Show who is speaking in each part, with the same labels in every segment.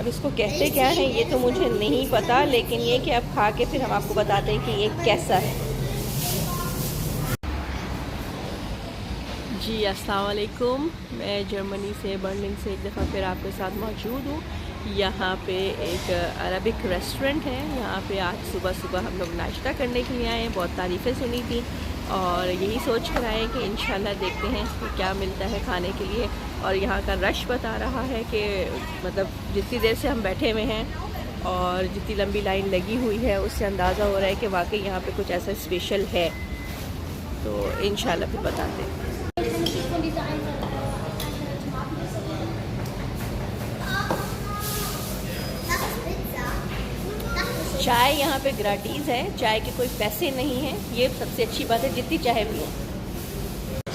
Speaker 1: अब इसको कहते क्या हैं ये तो मुझे नहीं पता, लेकिन ये कि अब खा के फिर हम आपको बताते हैं कि ये कैसा है। जी अस्सलाम वालेकुम, मैं जर्मनी से बर्लिन से एक दफ़ा फिर आपके साथ मौजूद हूँ। यहाँ पे एक अरबिक रेस्टोरेंट है। यहाँ पे आज सुबह सुबह हम लोग नाश्ता करने के लिए आए हैं। बहुत तारीफ़ें सुनी थी और यही सोच कर आए कि इंशाल्लाह देखते हैं कि क्या मिलता है खाने के लिए। और यहाँ का रश बता रहा है कि मतलब जितनी देर से हम बैठे हुए हैं और जितनी लंबी लाइन लगी हुई है उससे अंदाज़ा हो रहा है कि वाकई यहाँ पे कुछ ऐसा स्पेशल है। तो इंशाल्लाह फिर बताते हैं। चाय यहाँ पे ग्राटीज है, चाय के कोई पैसे नहीं हैं, ये सबसे अच्छी बात है, जितनी चाय पियो।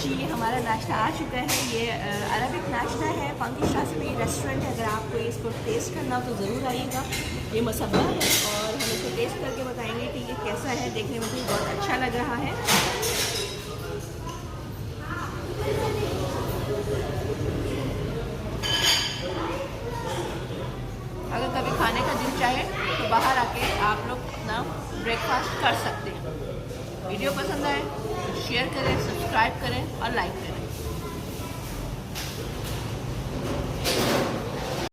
Speaker 1: जी हमारा नाश्ता आ चुका है। ये अरबिक नाश्ता है, पंकी शास्त्री रेस्टोरेंट है। अगर आपको इसको टेस्ट करना हो तो ज़रूर आइएगा। ये मसब्बा है और हम इसको टेस्ट करके बताएंगे कि ये कैसा है। देखने में भी बहुत अच्छा लग रहा है। अगर कभी खाने का दिल चाहे तो बाहर आके आप लोग अपना ब्रेकफास्ट कर सकते हैं। वीडियो पसंद आए तो शेयर करें, सब्सक्राइब करें और लाइक करें।